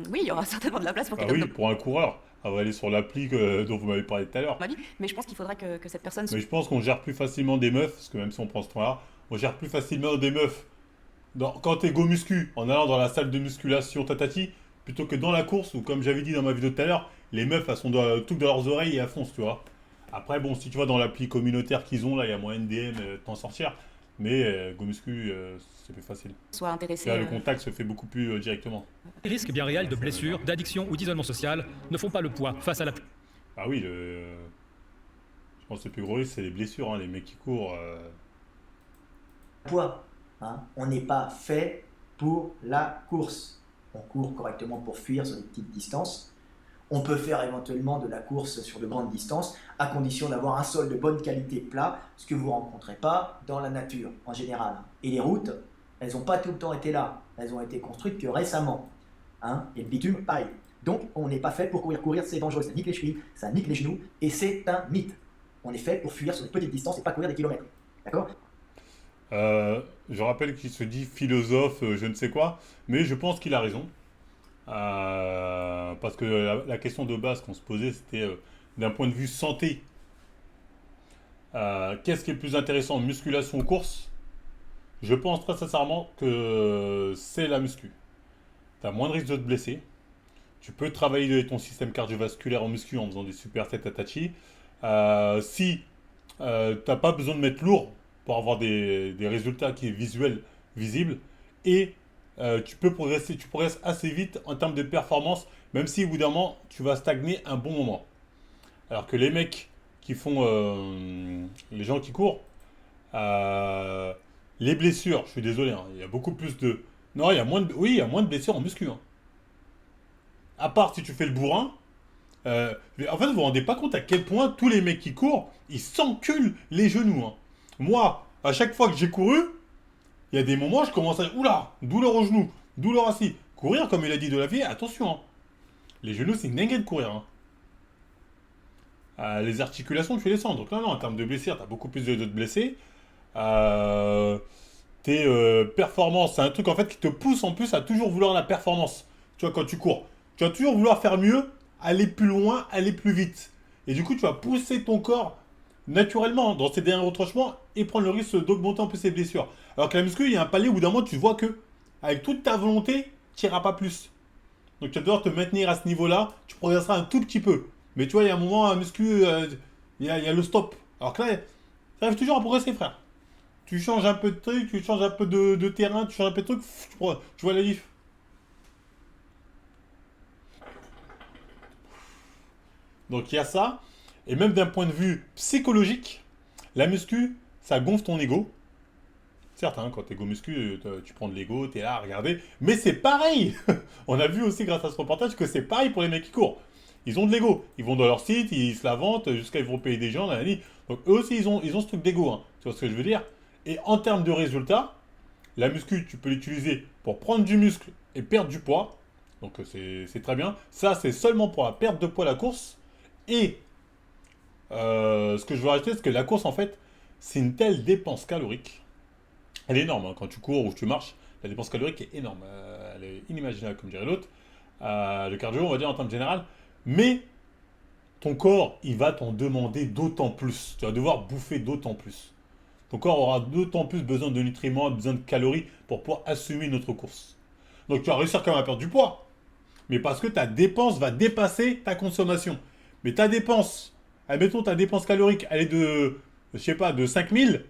[SPEAKER 1] Oui, il y aura certainement de la place pour quelqu'un
[SPEAKER 3] oui,
[SPEAKER 1] d'autre
[SPEAKER 3] pour un coureur, elle va aller sur l'appli dont vous m'avez parlé tout à l'heure.
[SPEAKER 1] dans ma vie, mais je pense qu'il faudra que cette personne...
[SPEAKER 3] Mais je pense qu'on gère plus facilement des meufs, parce que même si on prend ce temps-là, on gère plus facilement des meufs quand t'es go muscu, en allant dans la salle de musculation tatati, plutôt que dans la course, où comme j'avais dit dans ma vidéo tout à l'heure, les meufs, elles sont tout dans leurs oreilles et elles foncent, tu vois. Après, bon, si tu vas dans l'appli communautaire qu'ils ont, là, il y a moyen de DM t'en sortir. Mais Go Muscu, c'est plus facile.
[SPEAKER 1] Soit intéressé.
[SPEAKER 3] Là, le contact se fait beaucoup plus directement.
[SPEAKER 5] Les risques bien réels de blessures, d'addiction ou d'isolement social ne font pas le poids face à la...
[SPEAKER 3] Ah oui, je pense que le plus gros risque, c'est les blessures, hein, les mecs qui courent.
[SPEAKER 14] Poids, hein. On n'est pas fait pour la course. On court correctement pour fuir sur des petites distances. On peut faire éventuellement de la course sur de grandes distances, à condition d'avoir un sol de bonne qualité plat, ce que vous ne rencontrez pas dans la nature, en général. Et les routes, elles n'ont pas tout le temps été là. Elles ont été construites que récemment. Hein. Et le bitume, pareil. Donc, on n'est pas fait pour courir. Courir, c'est dangereux. Ça nique les chevilles, ça nique les genoux, et c'est un mythe. On est fait pour fuir sur des petites distances et pas courir des kilomètres. D'accord?
[SPEAKER 3] Je rappelle qu'il se dit philosophe, je ne sais quoi, mais je pense qu'il a raison. Parce que la question de base qu'on se posait, c'était d'un point de vue santé. Qu'est-ce qui est le plus intéressant, musculation ou course? Je pense très sincèrement que c'est la muscu. Tu as moins de risque de te blesser. Tu peux travailler ton système cardiovasculaire en muscu en faisant des supersets Tatachi. Si tu n'as pas besoin de mettre lourd pour avoir des résultats qui sont visibles, et tu progresses assez vite en termes de performance, même si au bout d'un moment, tu vas stagner un bon moment. Alors que les mecs qui font, les gens qui courent, les blessures, je suis désolé, hein, il y a beaucoup plus de... Non, il y a moins de blessures en muscu. Hein. À part si tu fais le bourrin. En fait, vous vous rendez pas compte à quel point tous les mecs qui courent, ils s'enculent les genoux. Hein. Moi, à chaque fois que j'ai couru, il y a des moments, je commence à... Oula, douleur au genou, douleur assis. Courir, comme il a dit de la vie, attention. Hein. Les genoux, c'est une dinguerie de courir. Hein. Les articulations, tu les sens. Donc non, en termes de blessures, tu as beaucoup plus de te blesser. Tes performances, c'est un truc en fait qui te pousse en plus à toujours vouloir la performance. Tu vois, quand tu cours, tu vas toujours vouloir faire mieux, aller plus loin, aller plus vite. Et du coup, tu vas pousser ton corps naturellement dans ses derniers retranchements et prendre le risque d'augmenter un peu ses blessures. Alors que la muscu, il y a un palier où d'un moment, tu vois que avec toute ta volonté, tu n'iras pas plus. Donc tu vas devoir te maintenir à ce niveau-là, tu progresseras un tout petit peu. Mais tu vois, il y a un moment, un muscu, il y a le stop. Alors que là, tu arrives toujours à progresser, frère. Tu changes un peu de truc, tu changes un peu de terrain, tu changes un peu de truc, tu vois la diff. Donc il y a ça. Et même d'un point de vue psychologique, la muscu, ça gonfle ton ego. Certes, hein, quand t'es go muscu, tu prends de l'ego, t'es là à regarder. Mais c'est pareil. On a vu aussi grâce à ce reportage que c'est pareil pour les mecs qui courent. Ils ont de l'ego. Ils vont dans leur site, ils se la vantent, jusqu'à ils vont payer des gens. Donc eux aussi, ils ont ce truc d'ego. Hein. Tu vois ce que je veux dire? Et en termes de résultats, la muscu, tu peux l'utiliser pour prendre du muscle et perdre du poids. Donc c'est très bien. Ça, c'est seulement pour la perte de poids, la course. Et ce que je veux rajouter, c'est que la course, en fait, c'est une telle dépense calorique. Elle est énorme, hein. Quand tu cours ou que tu marches, la dépense calorique est énorme. Elle est inimaginable, comme dirait l'autre. Le cardio, on va dire en termes général. Mais ton corps, il va t'en demander d'autant plus. Tu vas devoir bouffer d'autant plus. Ton corps aura d'autant plus besoin de nutriments, besoin de calories pour pouvoir assumer notre course. Donc tu vas réussir quand même à perdre du poids. Mais parce que ta dépense va dépasser ta consommation. Mais ta dépense, admettons ta dépense calorique, elle est de, je sais pas, de 5000,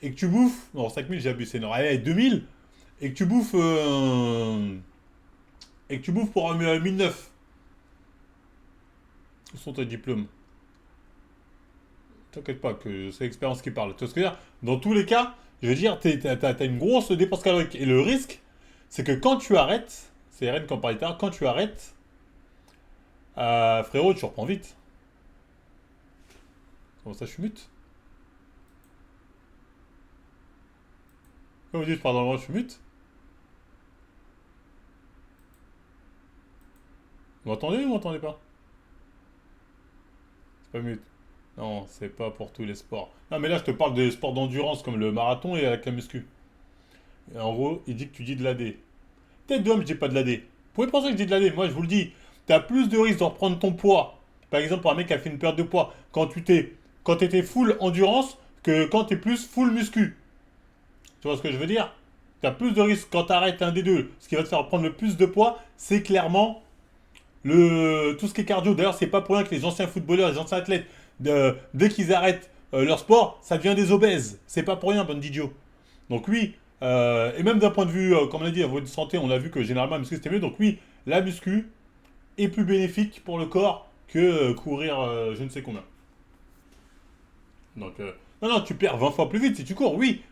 [SPEAKER 3] et que tu bouffes, non 5000 j'ai abusé, non, elle est 2000, et que tu bouffes, pour 1009. Où sont tes diplômes? T'inquiète pas, que c'est l'expérience qui parle. Tu vois ce que je veux dire? Dans tous les cas, je veux dire, t'as une grosse dépense calorique. Et le risque, c'est que quand tu arrêtes, c'est Rennes qui en parlait tout à l'heure, quand tu arrêtes, frérot, tu reprends vite. Comment ça, je suis mute? Comment vous dites, pardon, moi, je suis mute? Vous m'entendez ou vous m'entendez pas? C'est pas mute. Non, c'est pas pour tous les sports. Non, mais là, je te parle des sports d'endurance comme le marathon et avec la muscu. Et en gros, il dit que tu dis de l'AD. Tête d'homme, je dis pas de l'AD. Vous pouvez penser que je dis de l'AD. Moi, je vous le dis. Tu as plus de risques de reprendre ton poids. Par exemple, pour un mec qui a fait une perte de poids. Quand tu étais full endurance que quand tu es plus full muscu. Tu vois ce que je veux dire? Tu as plus de risques quand tu arrêtes un des deux. Ce qui va te faire prendre le plus de poids, c'est clairement tout ce qui est cardio. D'ailleurs, c'est pas pour rien que les anciens footballeurs, les anciens athlètes, dès qu'ils arrêtent leur sport, ça devient des obèses. C'est pas pour rien, bande d'idiots. Donc oui, et même d'un point de vue, comme on a dit, à votre santé, on a vu que généralement la muscu c'était mieux. Donc oui, la muscu est plus bénéfique pour le corps que courir je ne sais combien. Donc non, tu perds 20 fois plus vite si tu cours, oui.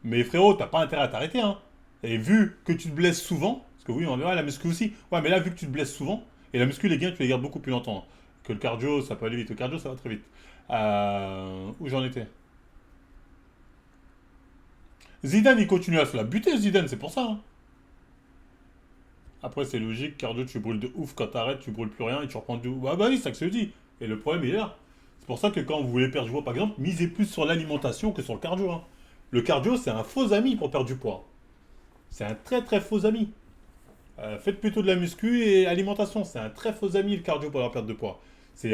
[SPEAKER 3] Mais frérot, t'as pas intérêt à t'arrêter, hein. Et vu que tu te blesses souvent, parce que oui, on verra la muscu aussi. Ouais, mais là, vu que tu te blesses souvent, et la muscu, les gains, tu les gardes beaucoup plus longtemps, hein. Que le cardio, ça peut aller vite. Le cardio, ça va très vite. Où j'en étais? Zidane, il continue à se la buter, Zidane, c'est pour ça, hein. Après, c'est logique, cardio, tu brûles de ouf. Quand t'arrêtes, tu brûles plus rien et tu reprends du... Ah bah oui, c'est ça que je dis. Et le problème, il est là. C'est pour ça que quand vous voulez perdre du poids, par exemple, misez plus sur l'alimentation que sur le cardio, hein. Le cardio, c'est un faux ami pour perdre du poids. C'est un très très faux ami. Faites plutôt de la muscu et alimentation. C'est un très faux ami le cardio pour la perte de poids.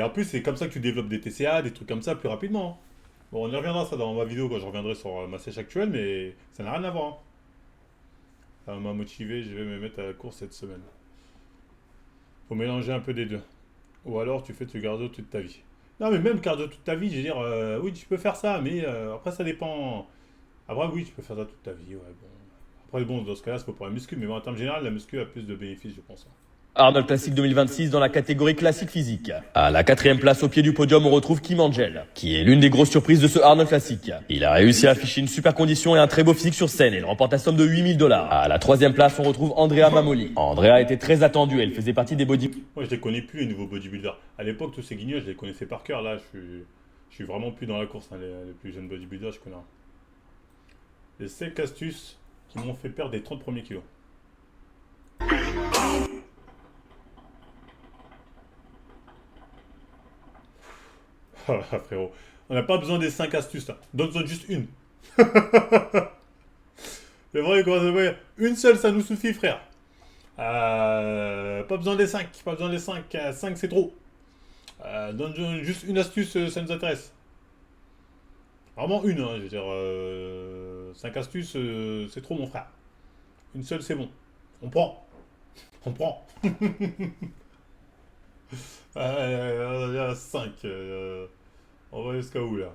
[SPEAKER 3] En plus, c'est comme ça que tu développes des TCA, des trucs comme ça plus rapidement, hein. Bon, on y reviendra ça dans ma vidéo quand je reviendrai sur ma sèche actuelle, mais ça n'a rien à voir, hein. Ça m'a motivé, je vais me mettre à la course cette semaine. Faut mélanger un peu des deux. Ou alors tu fais du cardio toute ta vie. Non mais même cardio toute ta vie, je veux dire, oui tu peux faire ça, mais après ça dépend... Après oui tu peux faire ça toute ta vie, ouais bon. Après bon, dans ce cas-là c'est pas pour la muscu, mais bon, en termes général la muscu a plus de bénéfices je pense.
[SPEAKER 15] Arnold Classic 2026 dans la catégorie classique physique. À la 4e place au pied du podium, on retrouve Kim Angel, qui est l'une des grosses surprises de ce Arnold Classic. Il a réussi à afficher une super condition et un très beau physique sur scène et il remporte la somme de 8000 $. À la 3e place, on retrouve Andrea Mamoli. Andrea était très attendue, elle faisait partie des
[SPEAKER 3] Moi je les connais plus les nouveaux bodybuilders. À l'époque tous ces guignols je les connaissais par cœur, là je suis vraiment plus dans la course, hein. Les plus jeunes bodybuilders je connais rien. Les 5 astuces qui m'ont fait perdre les 30 premiers kilos. Ah frérot, on n'a pas besoin des 5 astuces là, donne-en juste une. C'est vrai quoi, une seule ça nous suffit frère. Pas besoin des 5, pas besoin des 5, 5 c'est trop. Donne juste une astuce, ça nous intéresse. Vraiment une, hein, je veux dire, 5 astuces c'est trop mon frère. Une seule c'est bon, on prend. On prend. 5. On va jusqu'à où là?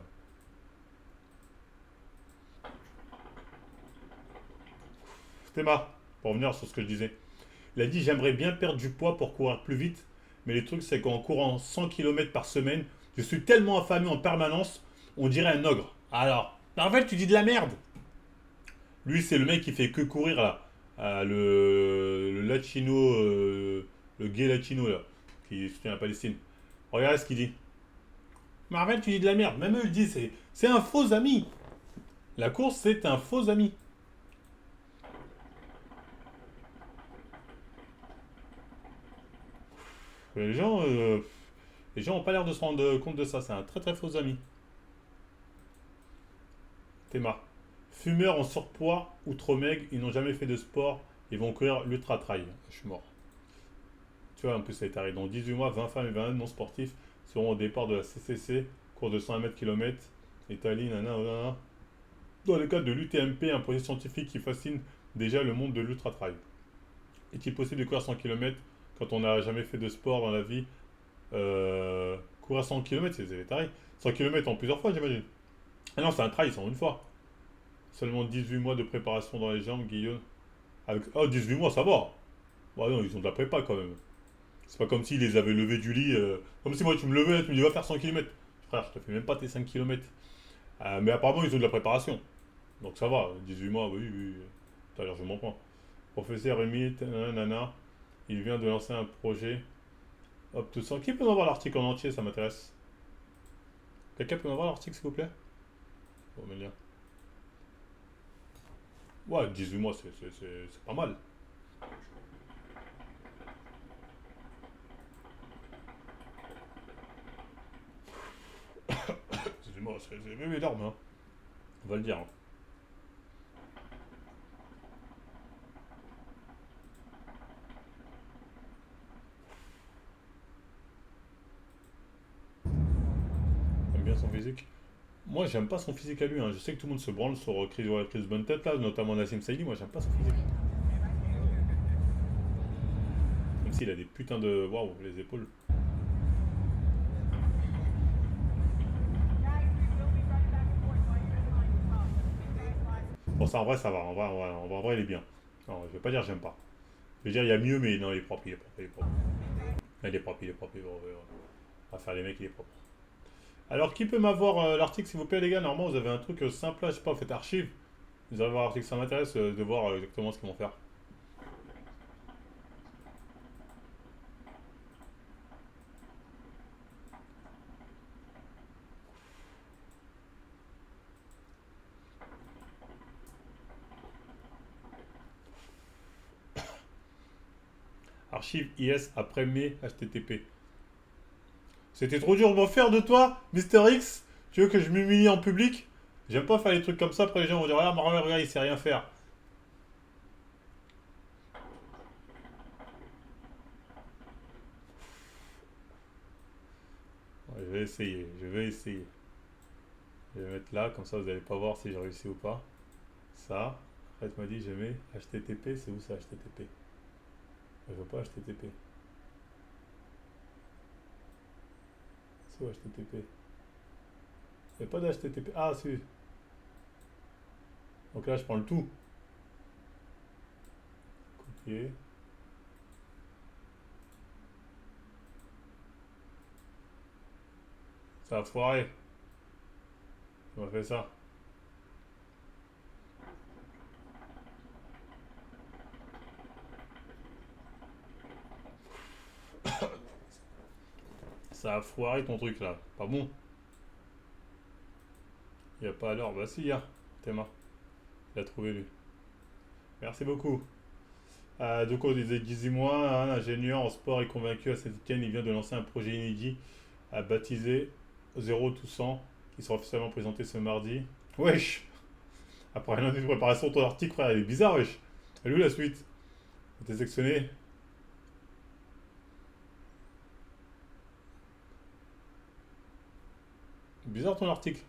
[SPEAKER 3] Théma, pour revenir sur ce que je disais. Il a dit j'aimerais bien perdre du poids pour courir plus vite, mais le truc c'est qu'en courant 100 km par semaine, je suis tellement affamé en permanence, on dirait un ogre. Alors, Marvel, tu dis de la merde. Lui c'est le mec qui fait que courir là. Le latino, le gay latino là, qui soutient la Palestine. Regarde ce qu'il dit. Marvel, tu dis de la merde. Même eux le disent, c'est un faux ami. La course, c'est un faux ami. Les gens, Les gens n'ont pas l'air de se rendre compte de ça. C'est un très très faux ami. Théma. Fumeurs en surpoids ou trop maigres, ils n'ont jamais fait de sport, ils vont courir l'ultra trail. Je suis mort. Tu vois, en plus, ça est arrivé. Dans 18 mois, 20 femmes et 20 non sportifs seront au départ de la CCC, cours de 100 mètres km, Italie, nanana. Dans le cadre de l'UTMP, un projet scientifique qui fascine déjà le monde de l'ultra trail. Est-il possible de courir 100 km quand on n'a jamais fait de sport dans la vie? Courir 100 km, c'est taré. 100 km en plusieurs fois, j'imagine. Ah non, c'est un trail, c'est en une fois. Seulement 18 mois de préparation dans les jambes, Guillaume. Avec... Oh, 18 mois, ça va. Bah non, ils ont de la prépa quand même. C'est pas comme s'ils les avaient levés du lit. Comme si moi, tu me levais, tu me dis, va faire 100 km. Frère, je te fais même pas tes 5 km. Mais apparemment, ils ont de la préparation. Donc ça va, 18 mois, oui, oui. D'ailleurs, je m'en prends. Professeur Rémi, nanana, il vient de lancer un projet. Hop, tout ça. Qui peut m'avoir l'article en entier, ça m'intéresse. Quelqu'un peut m'avoir l'article, s'il vous plaît? Bon, mais bien. Ouais, 18 mois, c'est pas mal. Excusez-moi, c'est même énorme, hein. On va le dire. Hein. J'aime bien son physique. Moi, j'aime pas son physique à lui. Hein. Je sais que tout le monde se branle sur Chris Bonne Tête, là, notamment Nassim Saïdi. Moi, j'aime pas son physique. Même s'il a des putains de... Waouh, les épaules. Bon, ça, en vrai, ça va. En vrai, il est bien. Non, je vais pas dire j'aime pas. Je vais dire, il y a mieux, mais non, il est propre, il est propre, il est propre. Il est propre, il est propre. On va faire les mecs, il est propre. Alors, qui peut m'avoir l'article, s'il vous plaît, les gars? Normalement, vous avez un truc simple là, je sais pas, vous faites archive. Vous allez voir l'article, ça m'intéresse de voir exactement ce qu'ils vont faire. Archive IS après mai HTTP. C'était trop dur de m'en faire de toi, Mister X. Tu veux que je m'humilie en public? J'aime pas faire des trucs comme ça, après les gens vont dire ah, regarde, il sait rien faire. Ouais, je vais essayer, je vais essayer. Je vais mettre là, comme ça vous allez pas voir si j'ai réussi ou pas. Ça. Après tu m'as dit je mets HTTP, c'est où ça HTTP? Je veux pas HTTP. C'est où HTTP? Il n'y a pas d'HTTP. Ah, si. Donc là, je prends le tout. Copier. Ça a foiré. On va faire ça. Ça a foiré ton truc là. Pas bon. Il n'y a pas alors. Bah si, il y a. Théma. Il a trouvé lui. Merci beaucoup. Donc on disait 18 mois, un ingénieur en sport est convaincu à cet week-end. Il vient de lancer un projet inédit baptisé 0 tout 100 qui sera officiellement présenté ce mardi. Wesh. Après un an de préparation, ton article, frère, il est bizarre, wesh. Elle est où la suite? T'es sectionné. Bizarre ton article.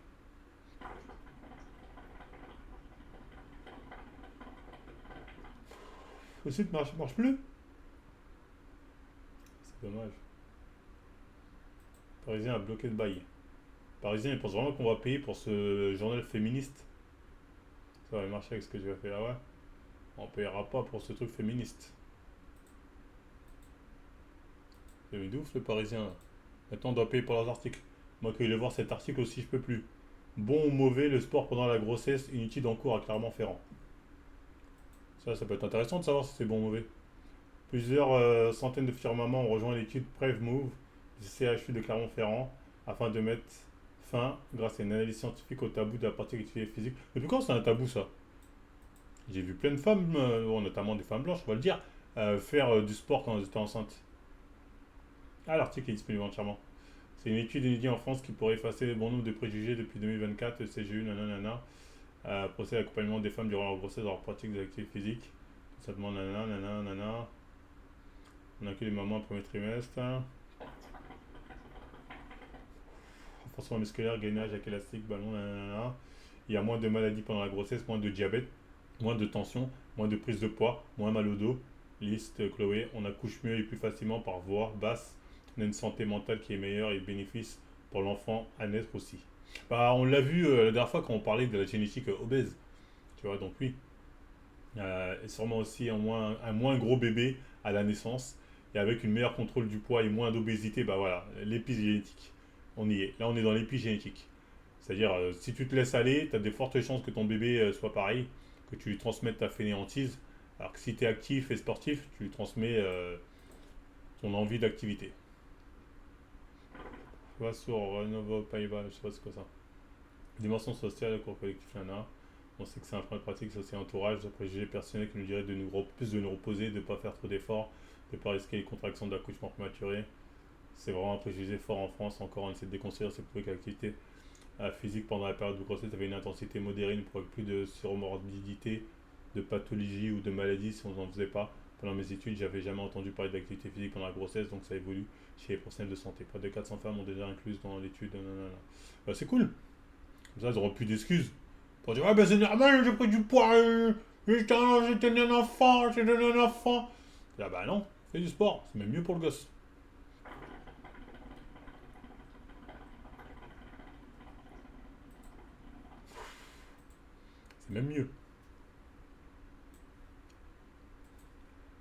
[SPEAKER 3] Le site marche plus. C'est dommage. Parisien a bloqué le bail. Parisien, il pense vraiment qu'on va payer pour ce journal féministe. Ça va marcher avec ce que je vais faire là, ouais. On payera pas pour ce truc féministe. C'est de ouf le Parisien. Maintenant on doit payer pour leurs articles. Moi qui vais voir cet article aussi, je peux plus. Bon ou mauvais, le sport pendant la grossesse, inutile d'en cours à Clermont-Ferrand. Ça peut être intéressant de savoir si c'est bon ou mauvais. Plusieurs centaines de firmaments ont rejoint l'étude PrevMove du CHU de Clermont-Ferrand afin de mettre fin, grâce à une analyse scientifique, au tabou de la pratique d'activité physique. Depuis quand c'est un tabou ça? J'ai vu plein de femmes, notamment des femmes blanches, on va le dire, faire du sport quand elles étaient enceintes. Ah, l'article est disponible entièrement. C'est une étude inédite en France qui pourrait effacer le bon nombre de préjugés depuis 2024. Le CGU, nanana, procède à l'accompagnement des femmes durant leur grossesse dans leur pratique des activités physiques. Ça demande nanana. On inclut les mamans au premier trimestre. Renforcement musculaire, gainage avec élastique, ballon, nanana. Il y a moins de maladies pendant la grossesse, moins de diabète, moins de tension, moins de prise de poids, moins mal au dos. Liste Chloé, on accouche mieux et plus facilement par voie basse. On a une santé mentale qui est meilleure et bénéfice pour l'enfant à naître aussi. Bah, on l'a vu la dernière fois quand on parlait de la génétique obèse. Tu vois, donc oui. Et sûrement aussi un moins gros bébé à la naissance. Et avec une meilleure contrôle du poids et moins d'obésité, bah voilà, l'épigénétique. On y est. Là, on est dans l'épigénétique. C'est-à-dire, si tu te laisses aller, tu as de fortes chances que ton bébé soit pareil, que tu lui transmettes ta fainéantise. Alors que si tu es actif et sportif, tu lui transmets ton envie d'activité. Tu vois, sur Novo Pays-Bas, je sais pas c'est quoi ça. Dimension sociale, cours collectif, nana. On sait que c'est un frein de pratique, c'est aussi entourage, des préjugés personnels qui nous diraient de nous reposer, de ne pas faire trop d'efforts, de ne pas risquer les contractions d'accouchement prématuré. C'est vraiment un préjugé fort en France. Encore, on essaie de déconstruire ces prouvé que l'activité physique pendant la période de grossesse avait une intensité modérée, ne provoque plus de surmorbidité, de pathologie ou de maladie si on n'en faisait pas. Pendant mes études, j'avais jamais entendu parler d'activité physique pendant la grossesse, donc ça évolue chez les professionnels de santé. Près de 400 femmes ont déjà inclus dans l'étude. Bah, c'est cool. Comme ça, ils n'auront plus d'excuses. Pour dire, ouais, ben c'est normal, j'ai pris du poids, j'ai tenu un enfant, Ah bah non, fais du sport, c'est même mieux pour le gosse. C'est même mieux.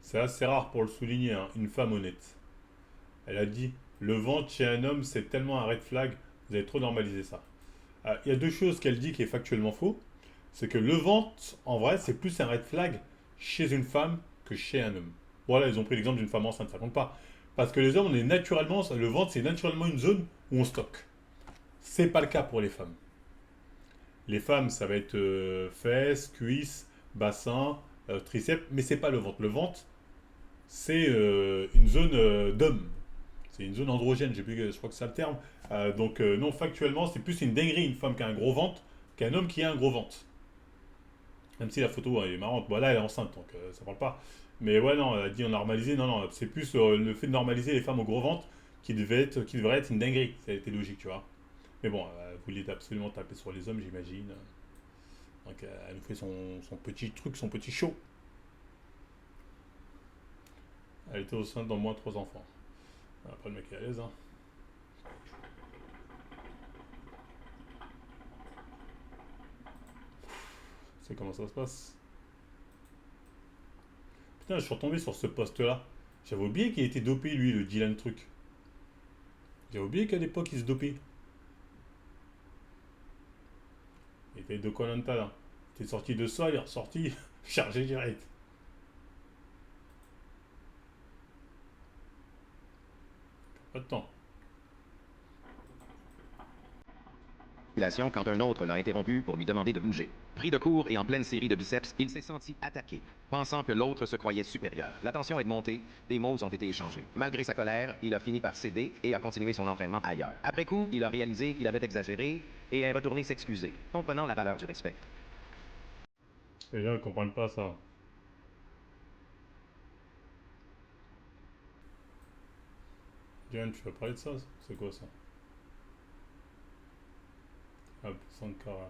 [SPEAKER 3] C'est assez rare pour le souligner, hein, une femme honnête. Elle a dit, le ventre chez un homme, c'est tellement un red flag, vous avez trop normalisé ça. Il y a deux choses qu'elle dit qui est factuellement faux. C'est que le ventre, en vrai, c'est plus un red flag chez une femme que chez un homme. Voilà, ils ont pris l'exemple d'une femme enceinte, ça compte pas. Parce que les hommes, on est naturellement, le ventre, c'est naturellement une zone où on stocke. C'est pas le cas pour les femmes. Les femmes, ça va être fesses, cuisses, bassin, triceps, mais c'est pas le ventre. Le ventre, c'est une zone d'homme. C'est une zone androgène, je crois que c'est le terme. Donc non, factuellement, c'est plus une dinguerie une femme qui a un gros ventre qu'un homme qui a un gros ventre. Même si la photo est marrante. Bon, là, elle est enceinte, donc ça parle pas. Mais ouais, non, elle a dit on a normalisé. Non, c'est plus le fait de normaliser les femmes au gros ventre qui devrait être une dinguerie. Ça a été logique, tu vois. Mais bon, elle voulait absolument taper sur les hommes, j'imagine. Donc elle nous fait son petit truc, son petit show. Elle était au sein d'au moins 3 enfants. Après, le mec est à l'aise, hein. C'est comment ça se passe. Putain, je suis retombé sur ce poste-là. J'avais oublié qu'il était dopé, lui, le Dylan truc. J'avais oublié qu'à l'époque, il se dopait. Il était de Koh-Lanta, là. Il était sorti de ça, il est ressorti, chargé direct. Pas de temps.
[SPEAKER 16] Quand un autre l'a interrompu pour lui demander de bouger. Pris de court et en pleine série de biceps, il s'est senti attaqué, pensant que l'autre se croyait supérieur. La tension est montée, des mots ont été échangés. Malgré sa colère, il a fini par céder et a continué son entraînement ailleurs. Après coup, il a réalisé qu'il avait exagéré et est retourné s'excuser, comprenant la valeur du respect.
[SPEAKER 3] Les gens ne comprennent pas ça. Diane, tu vas parler de ça? C'est quoi ça? Ah, Sankara.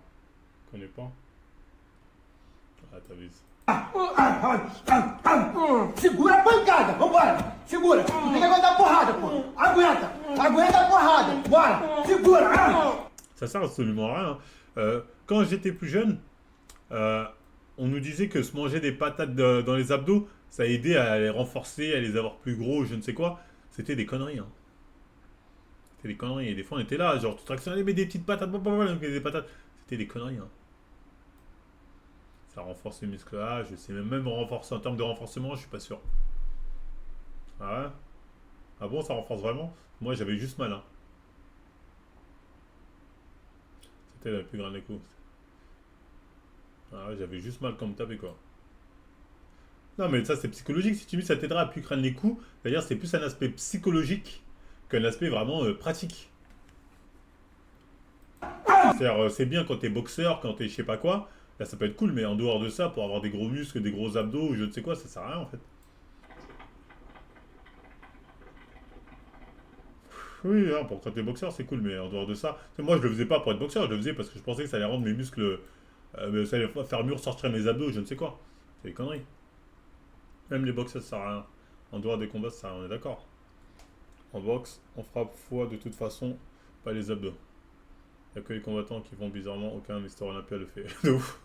[SPEAKER 3] Je connais pas. Ah, t'as vu ça.
[SPEAKER 17] Segura a pancada, vambora! Segura! Não tem negócio da porrada, pô! Aguenta! Aguenta a porrada! Bora! Segura!
[SPEAKER 3] Ça sert absolument à rien. Quand j'étais plus jeune, on nous disait que se manger des patates dans les abdos, ça aidait à les renforcer, à les avoir plus gros, je ne sais quoi. C'était des conneries. Hein. C'était des conneries. Et des fois, on était là, genre, tu tractionnais, mais des petites patates, des patates. C'était des conneries. Hein. Ça renforce les muscles-là. Je sais même renforcer en termes de renforcement, je suis pas sûr. Ah ouais? Ah bon, ça renforce vraiment? Moi, j'avais juste mal. Hein. C'était la plus grande écho. Ah ouais, j'avais juste mal comme taper, quoi. Non, mais ça, c'est psychologique. Si tu me dis ça t'aidera à plus craindre les coups, d'ailleurs, c'est plus un aspect psychologique qu'un aspect vraiment pratique. C'est-à-dire, c'est bien quand t'es boxeur, quand t'es je sais pas quoi, là ça peut être cool, mais en dehors de ça, pour avoir des gros muscles, des gros abdos, ou je ne sais quoi, ça sert à rien en fait. Oui, hein, pour quand t'es boxeur, c'est cool, mais en dehors de ça, moi je le faisais pas pour être boxeur, je le faisais parce que je pensais que ça allait rendre mes muscles, ça allait faire mieux ressortir mes abdos, je ne sais quoi. C'est des conneries. Même les boxeurs, ça sert à rien. En dehors des combats, ça sert à rien, on est d'accord. En boxe, on frappe fois de toute façon, pas les abdos. Il n'y a que les combattants qui font bizarrement, aucun Mister Olympia le fait. De ouf.